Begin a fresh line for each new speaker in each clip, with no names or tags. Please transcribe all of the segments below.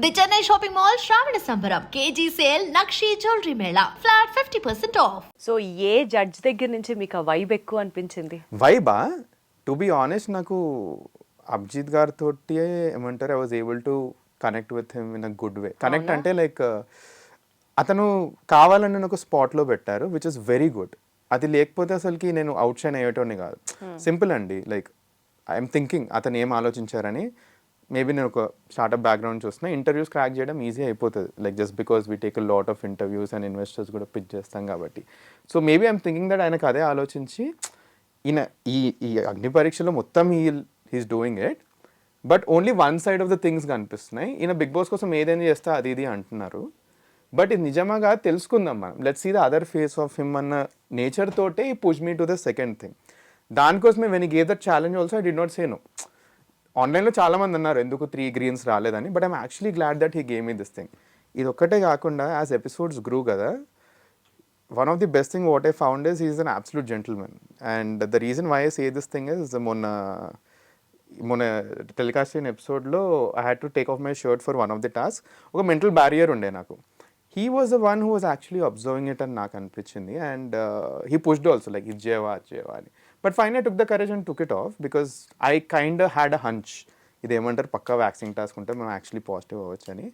The Chennai shopping mall శ్రావణ సంబరం KG sale nakshi jewellery Mela flat 50% of.
So A judge దగ్గర నుంచి మీకు ఆ వైబ్ ఎక్కువ అనిపించింది?
వైబా టు బి ఆనెస్ట్ నాకు అభిజిత్ గారితో ఏమంటారు I was able to connect with him in a good way. Connect అంటే లైక్ అతను కావాలని నాకు స్పాట్లో పెట్టారు విచ్ ఇస్ వెరీ గుడ్. అది లేకపోతే అసలుకి నేను అవుట్ షైన్ అయ్యేటోని కాదు. సింపుల్ అండి, లైక్ ఐఎమ్ థింకింగ్ అతను ఏం ఆలోచించారని. మేబీ నేను ఒక స్టార్ట్అప్ బ్యాక్గ్రౌండ్ చూస్తున్నా, ఇంటర్వ్యూస్ క్రాక్ చేయడం ఈజీ అయిపోతుంది, like just because we take a lot of interviews and investors కూడా పిచ్ చేస్తాం కాబట్టి. So maybe I'm thinking that ఆయనకు అదే ఆలోచించి ఈయన ఈ అగ్ని పరీక్షలో మొత్తం he's doing it, but only one side of the things కనిపిస్తున్నాయి. ఈయన బిగ్ బాస్ కోసం ఏదైనా చేస్తే అది ఇది అంటున్నారు, బట్ ఇది నిజమాగా తెలుసుకుందాం మనం. Let's see the other face of him అన్న నేచర్ తోటే he push me to the second thing. దానికోసమే when he gave that challenge also I did not say no. ఆన్లైన్లో చాలామంది అన్నారు ఎందుకు 3 greens రాలేదని, but I'm actually glad that he gave me this thing. ఇది ఒక్కటే కాకుండా యాజ్ ఎపిసోడ్స్ గ్రూ కదా, one of the best thing what I found is is an absolute gentlemen. And the reason why I say this thing is మొన్న telecast అయిన ఎపిసోడ్లో I had to take off my shirt for one of the task. ఒక mental barrier ఉండే నాకు. He was the one who was actually observing it అని నాకు అనిపించింది. And he pushed also like ఇది చేయవా అని. But fine I took the courage and took it off because I kind had a hunch ఇది ఏమంటారు పక్కా వ్యాక్సింగ్ టాస్క్ ఉంటే మేము యాక్చువల్లీ పాజిటివ్ అవ్వచ్చు అని.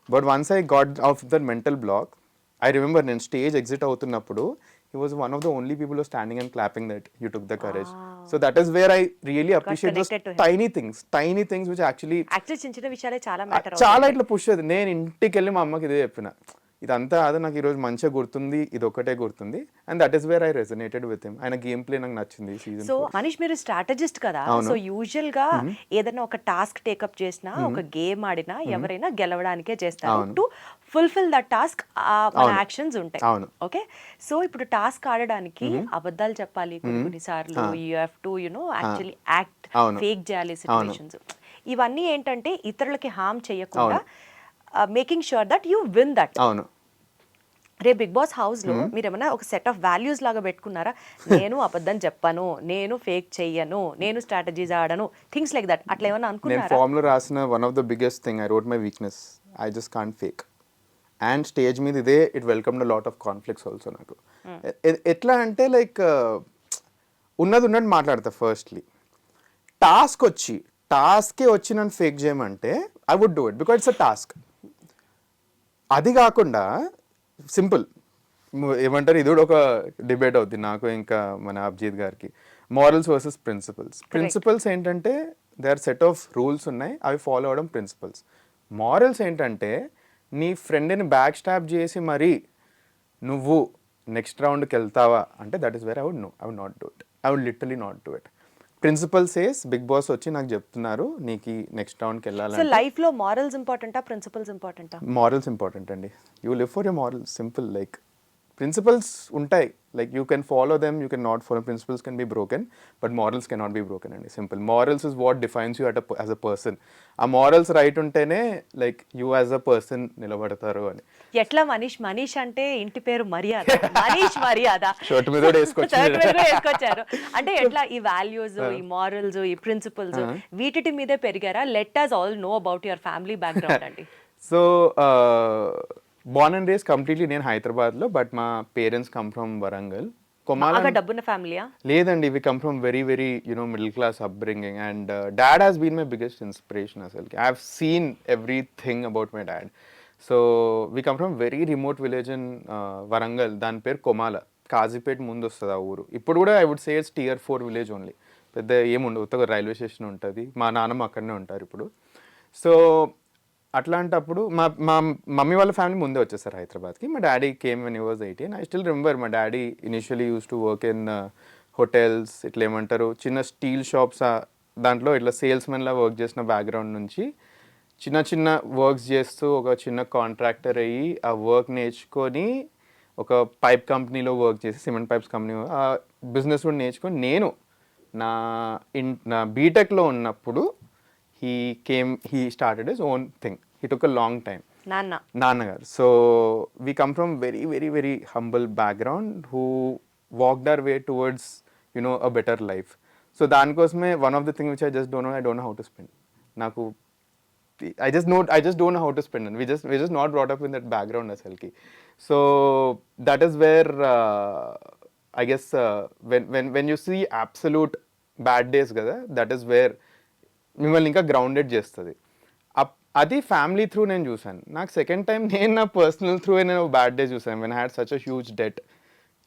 But once I got of the mental block, I remember నేను స్టేజ్ ఎగ్జిట్ అవుతున్నప్పుడు he was one of the only people who was standing and clapping that you took the courage. So that is where I really appreciate those tiny things which actually
చిన్న చిన్న విషయాలే చాలా matter
చాలా ఇట్లా push అయ్యేది. నేను ఇంటికి వెళ్ళి మా అమ్మకి ఇదే చెప్పిన, ఇదంతా అదే నాకు ఈరోజు మంచిగా గుర్తుంది, ఇది ఒకటే గుర్తుంది. And that is where I resonated with him. ఆయన గేమ్ ప్లే నాకు నచ్చింది సీజన్.
సో మనీష్ మీరు స్ట్రాటజిస్ట్ కదా, సో యూజువల్ గా ఏదైనా ఒక టాస్క్ టేకప్ చేసినా ఒక గేమ్ ఆడినా ఎవరైనా గెలవడానికే చేస్తారు. టు ఫుల్ఫిల్ దట్ టాస్క్ మన యాక్షన్స్ ఉంటాయి. ఓకే, సో ఇప్పుడు టాస్క్ ఆడడానికి అబద్ధాలు చెప్పాలి కొన్నిసార్లు, you have to actually act, fake చేయాలి సిచ్యువేషన్స్. ఇవన్నీ ఏంటంటే ఇతరులకి హార్మ్ చేయకుండా making sure that you win that.
అవును.
రే బిగ్ బాస్ హౌస్ లో మీరు ఏమైనా ఒక సెట్ ఆఫ్ వాల్యూస్ లాగా పెట్టుకున్నారా? నేను అబద్ధం చెప్పను, నేను ఫేక్ చెయ్యను, నేను స్ట్రాటజీస్ ఆడను, థింగ్స్ లైక్ దట్, అట్లా ఏమైనా అనుకున్నారా?
నేను ఫామ్ లో రాసిన one of the biggest thing I wrote my weakness, I just can't fake. And stage మీద ఇదే it welcome the lot of conflicts also నాకు. ఎట్లా అంటే లైక్ ఉన్నది ఉన్నట్టు మాట్లాడతా. ఫస్ట్లీ టాస్కే వచ్చి నన్ను ఫేక్ చేయమంటే I would do it because it's a task. అది కాకుండా సింపుల్ ఏమంటారు, ఇది కూడా ఒక డిబేట్ అవుతుంది నాకు ఇంకా మన అభిజిత్ గారికి. మారల్స్ వర్సెస్ ప్రిన్సిపల్స్ ఏంటంటే they are set of rules ఉన్నాయి, అవి ఫాలో అవడం ప్రిన్సిపల్స్. మారల్స్ ఏంటంటే నీ ఫ్రెండ్ని బ్యాక్ స్టాప్ చేసి మరి నువ్వు నెక్స్ట్ రౌండ్కి వెళ్తావా అంటే that is where I would not do it. I would literally not do it. Principle says Bigg Boss వచ్చి నాకు చెప్తున్నారు నీకు నెక్స్ట్ రౌండ్కి వెళ్ళాలి.
సో లైఫ్ లో మారల్స్ ఇంపార్టెంటా ప్రిన్సిపల్స్ ఇంపార్టెంటా?
మారల్స్ ఇంపార్టెంట్ అండి. You live for your morals, simple. Like principles ఉంటాయి, like you can follow them, you can not follow. Principles can be broken but morals can not be broken అండి, simple. Morals is what defines you as a person. ఆ morals right ఉంటేనే like you as a person నిలబడతారు అని.
ఎట్లా మనీష్ అంటే ఇంటి పేరు మర్యాద, మనీష్ మర్యాద
షర్ట్ మీద
వేసుకొచ్చారు అంటే ఎట్లా ఈ వాల్యూస్, ఈ మారల్స్, ఈ ప్రిన్సిపల్స్ వీటి మీదే పెరిగారా? Let us all know about your family background అండి.
So born and raised completely నేను హైదరాబాద్లో, బట్ మా పేరెంట్స్ కమ్ ఫ్రమ్ వరంగల్.
డబ్బున్న ఫ్యామిలీయా?
లేదండి, we come from very very middle class upbringing. And dad has been my biggest inspiration. అసలుకి I have seen everything about my dad. So we come from very remote village in Warangal, దాని పేరు కొమాల, కాజీపేట ముందు వస్తుంది ఆ ఊరు. ఇప్పుడు కూడా I would say it's Tier 4 village only, పెద్ద ఏముండదు, ఒక రైల్వే స్టేషన్ ఉంటుంది. మా నాన్నమ్మ అక్కడనే ఉంటారు ఇప్పుడు. సో అట్లాంటప్పుడు మా మమ్మీ వాళ్ళ ఫ్యామిలీ ముందే వచ్చేసారు హైదరాబాద్కి. మా daddy came when he was 18. I still remember మా daddy initially use to work in hotels, ఇట్లా ఏమంటారు చిన్న స్టీల్ షాప్స్, దాంట్లో ఇట్లా సేల్స్మెన్లా వర్క్ చేసిన బ్యాక్గ్రౌండ్ నుంచి చిన్న వర్క్స్ చేస్తూ ఒక చిన్న కాంట్రాక్టర్ అయ్యి ఆ వర్క్ నేర్చుకొని ఒక పైప్ కంపెనీలో వర్క్ చేసి, సిమెంట్ పైప్స్ కంపెనీ, ఆ బిజినెస్ కూడా నేర్చుకొని నేను నా బీటెక్లో ఉన్నప్పుడు he started his own thing. He took a long time. నాన్నగారు. So we come from very very very humble background who walked our way towards a better life. So దానికోసమే one of the things which I just don't know how to spend. నాకు I just don't know how to spend it. We're just not brought up in that background asalki. So that is where I guess when you see absolute bad days kada, that is where మిమ్మల్ని ఇంకా grounded చేస్తుంది. అది family through నేను చూసాను. నాకు second time నేను నా personal through నేను బ్యాడ్ డే చూసాను. When I had such a huge debt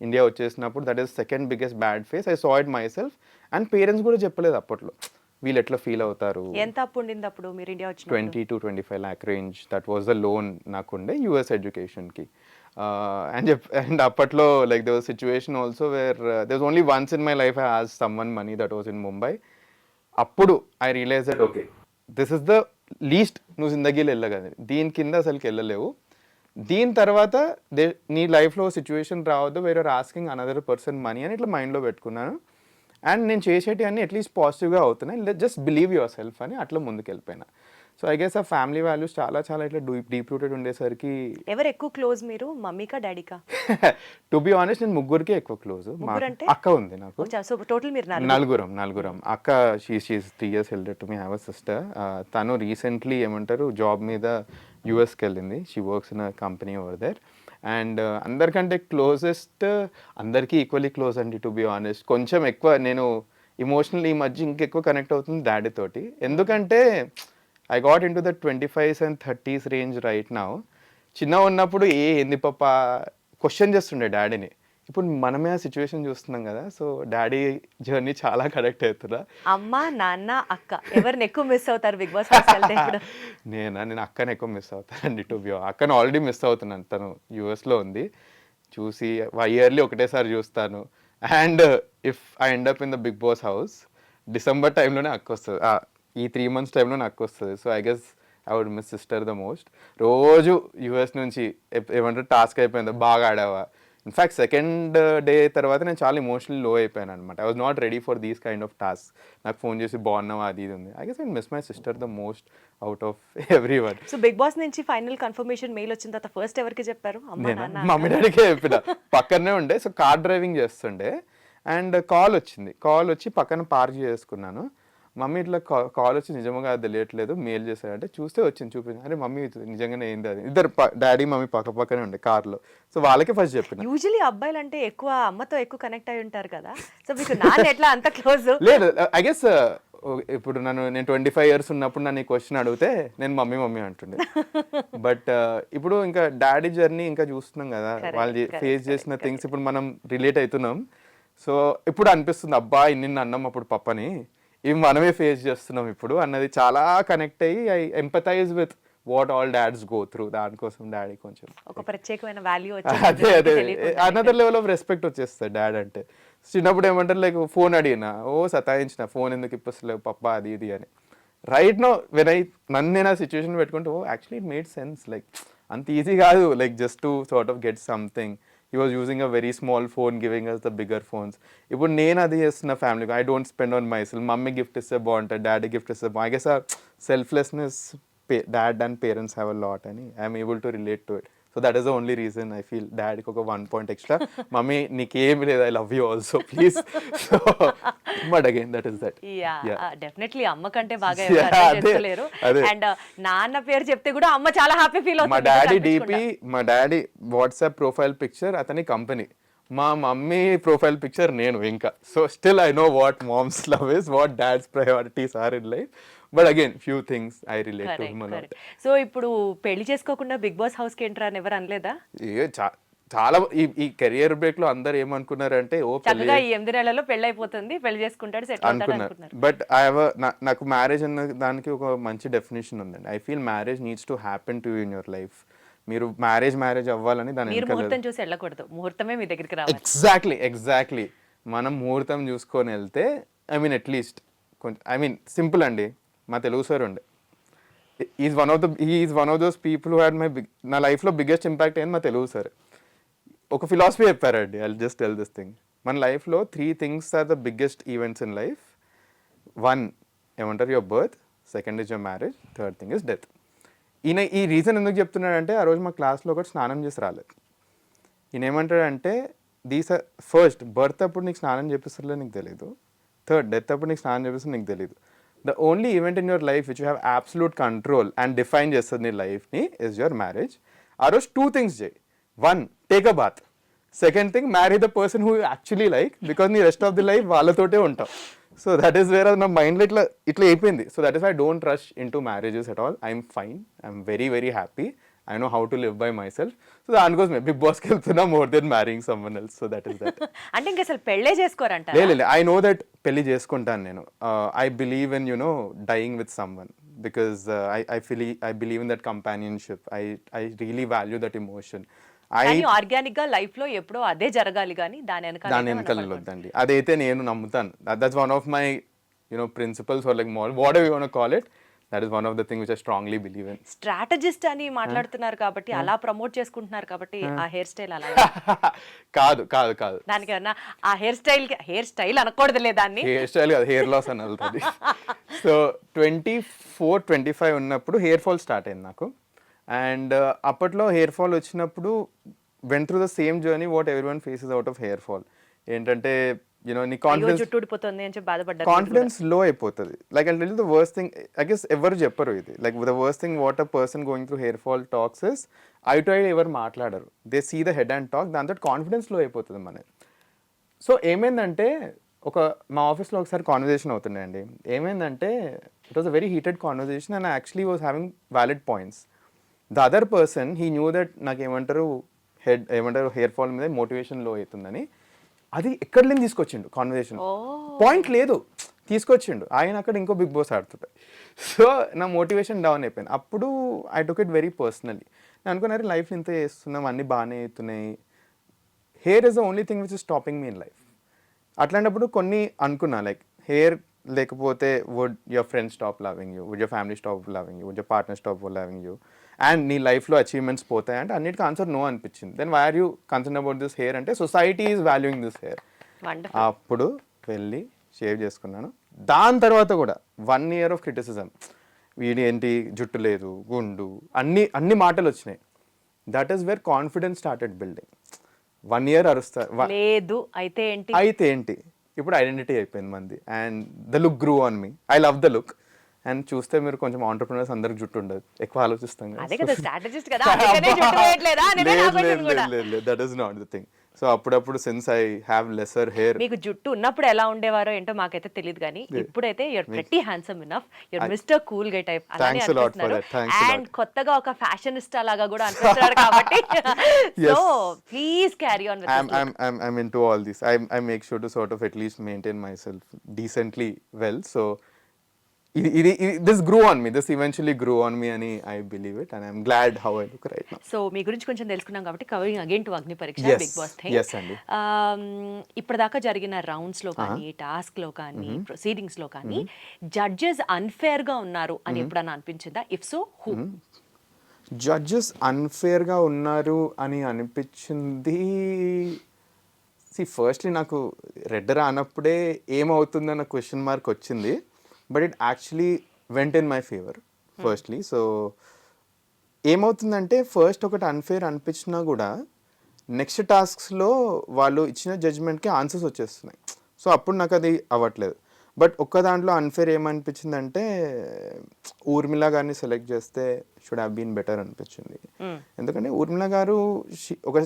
India వచ్చేసినప్పుడు, that is second biggest bad phase. I saw it myself. And parents కూడా చెప్పలేదు అప్పట్లో వీళ్ళు ఎట్లా ఫీల్ అవుతారు.
ఎంత అప్పు ఉండింది అప్పుడు మీరు ఇండియా వచ్చిన?
20 to 25 lakh range. That was the loan నాకుండే యూఎస్ ఎడ్యుకేషన్కి. అండ్ అప్పట్లో like they was situation also where they was only once in my life I asked someone money, that was in Mumbai. అప్పుడు I realize that okay this is the least నువ్వు జిందగీలో వెళ్ళగలదు, దీని కింద అసలుకి వెళ్ళలేవు. దీని తర్వాత నీ లైఫ్లో సిచ్యువేషన్ రావద్దు where are asking another person money అని ఇట్లా మైండ్లో పెట్టుకున్నాను. అండ్ నేను చేసేటి అన్నీ అట్లీస్ట్ పాజిటివ్గా అవుతున్నాయి, జస్ట్ బిలీవ్ యువర్ సెల్ఫ్ అని అట్లా ముందుకు వెళ్ళిపోయినా. సో ఐ గెస్ ఆ ఫ్యామిలీ వాల్యూస్ చాలా చాలా ఇట్లా డీప్ రూటెడ్ ఉండేసరికి.
ఎవరు ఎక్కువ క్లోజ్ మీరు, మమ్మీకా డాడీకా?
టు బి ఆనెస్ట్ నేను ముగ్గురికి ఎక్కువ క్లోజ్. అక్క ఉంది నాకు.
సో టోటల్ మీరు
నలుగురం. అక్క she is 3 years elder to me. I have a sister. తను రీసెంట్లీ ఏమంటారు జాబ్ మీద యూఎస్కి వెళ్ళింది. She works in a company over there. And అందరికంటే క్లోజెస్ట్, అందరికీ ఈక్వల్లీ క్లోజ్ అండి టు బి ఆనెస్ట్. కొంచెం ఎక్కువ నేను ఇమోషనల్ ఈ మధ్య ఇంకెక్కువ కనెక్ట్ అవుతుంది డాడీ తోటి. ఎందుకంటే I got into the 25s and 30s range right now. చిన్న ఉన్నప్పుడు ఏంది పాప క్వశ్చన్ చేస్తుండే డాడీని. ఇప్పుడు మనమే ఆ సిచ్యువేషన్ చూస్తున్నాం కదా, సో డాడీ జర్నీ చాలా కరెక్ట్ అవుతుందా.
అమ్మ నాన్న అక్క ఎవరిని ఎక్కువ మిస్ అవుతారు బిగ్ బాస్?
నేను అక్కని ఎక్కువ మిస్ అవుతానండి టు బి. అక్కను ఆల్రెడీ మిస్ అవుతున్నాను, తను యూఎస్లో ఉంది. చూసి ఇయర్లీ ఒకటేసారి చూస్తాను. And if I end up in the Bigg Boss house December టైంలోనే అక్క వస్తుంది, ఈ 3 months టైంలో నాకు వస్తుంది. So I guess I would miss sister the most. రోజు యూఎస్ నుంచి ఏమంటారు టాస్క్ అయిపోయింది, బాగా ఆడావా. ఇన్ఫ్యాక్ట్ సెకండ్ డే తర్వాత నేను చాలా ఇమోషనల్ లో అయిపోయాను అనమాట. I was not ready for these kind of task. నాకు ఫోన్ చేసి బాగున్నావా అది ఇది ఉంది. I guess I miss my sister the most out of everyone.
So Bigg Boss నుంచి ఫైనల్ కన్ఫర్మేషన్ మెయిల్ వచ్చిన తర్వాత ఫస్ట్ ఎవరికి చెప్పారు?
మమ్మీ డాడీకే చెప్పిన. పక్కనే ఉండే, సో కార్ డ్రైవింగ్ చేస్తుండే. అండ్ కాల్ వచ్చి పక్కన పార్క్ చేసుకున్నాను. మమ్మీ ఇట్లా కాల్ వచ్చి నిజంగా అది తెలియట్లేదు, మెయిల్ చేశారంటే చూస్తే వచ్చింది, చూపించింది. అరే మమ్మీ నిజంగానే ఏంది అది. ఇద్దరు డాడీ మమ్మీ పక్కనే ఉండే కార్లో. సో వాళ్ళకే ఫస్ట్ చెప్పిన.
యూజువల్లీ అబ్బాయిలు అంటే ఎక్కువ అమ్మతో ఎక్కువ కనెక్ట్ అయి ఉంటారు కదా, సో మీకు నాన్న ఎట్లా అంత క్లోజ్?
లేదు, ఐ గెస్ ఇప్పుడు నేను 25 years ఉన్నప్పుడు నన్ను ఈ క్వశ్చన్ అడిగితే నేను మమ్మీ అంటుండే. బట్ ఇప్పుడు ఇంకా డాడీ జర్నీ ఇంకా చూస్తున్నాం కదా, వాళ్ళు ఫేస్ చేసిన థింగ్స్ ఇప్పుడు మనం రిలేట్ అవుతున్నాం. సో ఇప్పుడు అనిపిస్తుంది అబ్బా ఇన్ని అన్నం అప్పుడు పప్పని, ఇవి మనమే ఫేస్ చేస్తున్నాం ఇప్పుడు అన్నది చాలా కనెక్ట్ అయ్యి I empathise with what all dads go through. దానికోసం డాడీ కొంచెం
ఒక ప్రత్యేకమైన వాల్యూ
అదే అనదర్ లెవెల్ ఆఫ్ రెస్పెక్ట్ వచ్చేస్తుంది డాడ్ అంటే. చిన్నప్పుడు ఏమంటారు లైక్ ఫోన్ అడిగినా సతాయించిన, ఫోన్ ఎందుకు ఇప్పిస్తలేవు పప్ప అది ఇది అని. రైట్ నో వెన్ నన్ను నేను ఆ సిచ్యువేషన్ పెట్టుకుంటే actually it made sense. Like అంత ఈజీ కాదు, like just to sort of get something. He was using a very small phone, giving us the bigger phones. ఇప్పుడు నేను అది చేస్తున్న family, I don't spend on myself. Mummy gift ఇస్తే బాగుంటుంది, daddy gift ఇస్తే బాగుంటుంది. I guess uh selflessness dad and parents have a lot అని I'm able to relate to it. So that is the only reason I feel డాడీకి ఒక 1 point extra. Mummy నీకేమి లేదు, I love you also please. So but again that is that.
Definitely అమ్మ కంటే బాగా చేసుకోలేరు. And నాన్న పేరు చెప్తే కూడా అమ్మ చాలా హ్యాపీ ఫీల్ అవుతుంది.
మా డాడీ డిపి, మా డాడీ వాట్సాప్ ప్రొఫైల్ పిక్చర్ అతని కంపెనీ, మా మమ్మీ ప్రొఫైల్ పిక్చర్ నేను ఇంకా. So still I know what mom's love is, what dad's priorities are in life. But again few things I relate to him.
So ఇప్పుడు పెళ్లి చేసుకోకుండా Bigg Boss house కి enter అని ఎవరు అనలేదా?
చాలా ఈ కెరియర్ బ్రేక్ లో అందరు ఏమనుకున్నారంటే
చక్కగా ఈ 8 నెలల్లో పెళ్లి అయిపోతుంది, పెళ్లి చేసుకుంటాడు, సెటిల్ అవుతాడు అనుకున్నారు.
బట్ నాకు మ్యారేజ్ అన్న దానికి ఒక మంచి డెఫినేషన్ ఉందండి. I feel marriage needs to happen to in your life. మీరు మ్యారేజ్ అవ్వాలని దాని
ముహూర్తం చూసి వెళ్ళకూడదు, ముహూర్తమే మీ దగ్గరికి
రావాలి. ఎగ్జాక్ట్లీ మనం ముహూర్తం చూసుకొని వెళ్తే ఐ మీన్ అట్లీస్ట్ కొంచెం ఐ మీన్ సింపుల్ అండి. మా తెలుగు సార్ ఉండే, is one of those people who had నా లైఫ్లో బిగ్గెస్ట్ ఇంపాక్ట్ అయింది మా తెలుగు సార్. ఒక ఫిలాసఫీ చెప్పారండి, I just tell this thing. మన లైఫ్లో 3 things are the biggest events in life. 1 ఏమంటారు your birth, 2 is your marriage, 3rd thing is death. ఈయన ఈ రీజన్ ఎందుకు చెప్తున్నాడంటే ఆ రోజు మా క్లాస్లో ఒకటి స్నానం చేసి రాలేదు. ఈయన ఏమంటాడంటే ఫస్ట్ బర్త్ అప్పుడు నీకు స్నానం చేపిస్తలే నీకు తెలియదు, 3rd డెత్ అప్పుడు నీకు స్నానం చేపిస్తే నీకు తెలియదు, the only event in your life which you have absolute control and define చేస్తుంది నీ లైఫ్ని is your marriage. ఆ రోజు 2 things చేయి. 1, take a bath. Second thing, marry the person who you actually like, because నీ rest of the life వాళ్ళతోటే ఉంటావు. So that is where నా మైండ్లో ఇట్లా అయిపోయింది. So that is why I don't rush into marriages at all. I'm fine. I'm very, very happy. I know how to live by myself. So దానికోసమే big బాస్కి వెళ్తున్నా more than marrying someone else. So that is that.
అంటే ఇంక అసలు పెళ్ళే చేసుకోరంట.
లేదు, I know that పెళ్లి చేసుకుంటాను నేను. I believe in, dying with someone, because I believe in that companionship. I really value that emotion.
కానీ ఆర్గానిక్ గా లైఫ్ లో ఎప్పుడో అదే జరగాలి కానీ దాని
వెనకాల వద్దండి. అదైతే నేను నమ్ముతాను. That's one of my principles are like whatever you want to call it. That is one of the thing which I strongly believe in.
Strategist అని మాట్లాడుతున్నారు కాబట్టి, అలా ప్రమోట్ చేసుకుంటున్నారు కాబట్టి ఆ హెయిర్ స్టైల్ అలా
కాదు
దానికన్నా ఆ హెయిర్ స్టైల్ అనకూడదులే, దాన్ని
హెయిర్ స్టైల్ కాదు, హెయిర్ లాస్ అని వెళ్తుంది. సో 24-25 ఉన్నప్పుడు హెయిర్ ఫాల్ స్టార్ట్ అయింది నాకు. అండ్ అప్పట్లో హెయిర్ ఫాల్ వచ్చినప్పుడు went through the same journey what everyone faces out of hair fall. ఏంటంటే నీ కాన్ఫిడెన్స్ లో అయిపోతుంది. Like I tell you the worst thing, I guess ఎవరు చెప్పరు ఇది, like the worst thing what a person going through hair fall talks is I to I ఎవరు మాట్లాడరు. They see the head and talk, దాంతో confidence low అయిపోతుంది మనది. So ఏమైందంటే మా ఆఫీస్లో ఒకసారి కాన్వర్జేషన్ అవుతుండే అండి. ఏమైందంటే it was a very heated conversation and actually was having valid points. The other person he knew that నాకు ఏమంటారు హెయిర్ ఫాల్ మీద మోటివేషన్ లో అవుతుందని, అది ఎక్కడి నుంచి తీసుకొచ్చిండు కాన్వర్జేషన్. పాయింట్ లేదు, తీసుకొచ్చిండు ఆయన. అక్కడ ఇంకో బిగ్ బాస్ ఆడుతుంటాయి. సో నా మోటివేషన్ డౌన్ అయిపోయింది. అప్పుడు I took it very personally. నేను అనుకున్నారు లైఫ్ ఇంత చేస్తున్నాం, అన్నీ బాగానే అవుతున్నాయి, hair is the only thing which is stopping me in life. అట్లాంటప్పుడు కొన్ని అనుకున్నా, లైక్ హెయిర్ లేకపోతే would your friends stop loving you, would your family stop loving you, would your partner stop loving you, and నీ లైఫ్లో achievements పోతాయి అంటే అన్నిటికీ answer no అనిపించింది. Then why are you concern about this hair అంటే society is valuing this hair. అప్పుడు వెళ్ళి shave చేసుకున్నాను. దాని తర్వాత కూడా 1 year ఆఫ్ క్రిటిసిజం, వీడి ఏంటి జుట్టు లేదు, గుండు, అన్ని మాటలు వచ్చినాయి. That is wear confidence started building. 1 year అరుస్తారు,
లేదు అయితే
ఏంటి, ఇప్పుడు ఐడెంటిటీ అయిపోయింది మంది. And the look గ్రూ on me, I love the look. And చూస్తే మీరు కొంచెం ఆంటర్‌ప్రెన్యూర్స్ అందరికి జుట్టు ఉండదు, ఎక్కువ ఆలోచిస్తాం కదా. That is not the thing. So అప్పుడప్పుడు since I have lesser hair.
మీకు జుట్టు ఉన్నప్పుడు ఎలా ఉండేవారో ఏంటో మాకైతే తెలియదు, కానీ ఇప్పుడైతే you're pretty handsome enough, you're mister cool gay type అలానే అనిపిస్తున్నారు. అండ్ కొత్తగా ఒక ఫ్యాషనిస్టా లాగా కూడా అనిపిస్తున్నారు కాబట్టి so please carry on with.
I'm into all this. I make sure to sort of at least maintain myself decently well. So this grew on me, this eventually grew on me, and I believe it, and I'm glad how I look right now.
So మీ గురించి కొంచెం తెలుసుకున్నాం కాబట్టి covering again to Agnipariksha Bigg Boss thing.
Yes అండి.
ఇప్పటిదాకా జరిగిన rounds లో కానీ, టాస్క్ లో కానీ, ప్రొసీడింగ్స్ లో కానీ జడ్జెస్ అన్ఫేర్ గా ఉన్నారు అని ఎప్పుడన్నా అనిపించిందా? If so who?
Judges unfair గా ఉన్నారు అని అనిపించింది, ఫస్ట్లీ నాకు రెడ్ రానప్పుడే ఏమవుతుందన్న క్వశ్చన్ మార్క్ వచ్చింది. But it actually went in my favour firstly. So ఏమవుతుందంటే ఫస్ట్ ఒకటి అన్ఫేర్ అనిపించినా కూడా నెక్స్ట్ టాస్క్స్లో వాళ్ళు ఇచ్చిన జడ్జ్మెంట్కి ఆన్సర్స్ వచ్చేస్తున్నాయి. సో అప్పుడు నాకు అది అవ్వట్లేదు. బట్ ఒక్క దాంట్లో అన్ఫేర్ ఏమనిపించిందంటే ఊర్మిళ గారిని సెలెక్ట్ చేస్తే షుడ్ హ్యావ్ బీన్ బెటర్ అనిపించింది. ఎందుకంటే ఊర్మిళ గారు ఒక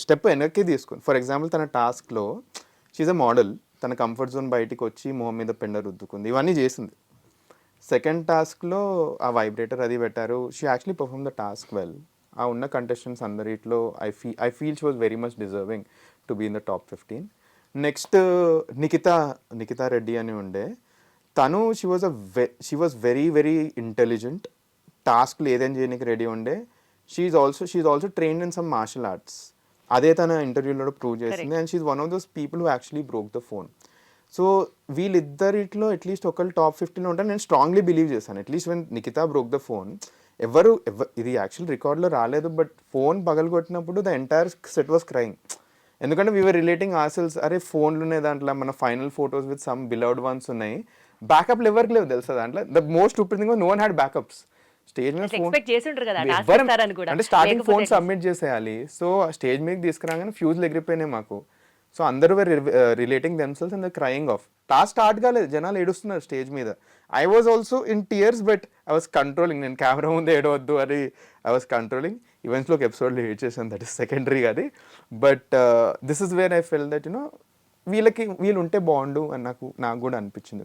స్టెప్ వెనక్కి తీసుకుని, ఫర్ ఎగ్జాంపుల్ తన టాస్క్లో షీఈ్ అ మోడల్, తన కంఫర్ట్ జోన్ బయటికి వచ్చి మొహం మీద పెండ రుద్దుకుంది, ఇవన్నీ చేసింది. సెకండ్ టాస్క్లో ఆ వైబ్రేటర్ అది పెట్టారు, she actually perform the task well. ఆ ఉన్న కంటెస్టెంట్స్ అందరిలో I feel she was very much deserving to be in the top 15. Next Nikhita Reddy అని ఉండే, తను she was very very intelligent, టాస్క్లు ఏదైనా చేయడానికి రెడీ ఉండే. She also trained in some martial arts, అదే తన ఇంటర్వ్యూలో ప్రూవ్ చేసింది. And she one of those people who actually broke the phone. So వీళ్ళిద్దరిలో అట్లీస్ట్ ఒకళ్ళు టాప్ 15లో ఉంటారు నేను స్ట్రాంగ్లీ బిలీవ్ చేశాను. At least when Nikhita broke the phone, ఎవరు ఇది యాక్చువల్ రికార్డ్లో రాలేదు, బట్ ఫోన్ పగలగొట్టినప్పుడు the entire set was crying. ఎందుకంటే వీఆర్ రిలేటింగ్ ఆర్సెల్స్, అరే ఫోన్లు ఉన్నాయి దాంట్లో, మన final photos with some beloved ones ఉన్నాయి, బ్యాకప్లు ఎవరికి లేవు తెలుసా దాంట్లో. The most stupid thing was no one had backups. Stage మీద అంటే స్టార్టింగ్ ఫోన్ సబ్మిట్ చేసేయాలి. సో స్టేజ్ మీద తీసుకురాగానే ఫ్యూజ్లు ఎగిరిపోయినాయి మాకు. సో అందరూ relating themselves and crying of. Task start కాలేదు, జనాలు ఏడుస్తున్నారు స్టేజ్ మీద. I was also in tears but I was controlling. నేను కెమెరా ముందు ఏడవద్దు అని ఐ వాజ్ కంట్రోలింగ్. ఈవెంట్స్లో ఒక ఎపిసోడ్లో ఏడ్ చేశాను, దట్ ఇస్ సెకండరీ అది. But this is where I felt that వీళ్ళు ఉంటే బాగుండు అని నాకు కూడా అనిపించింది.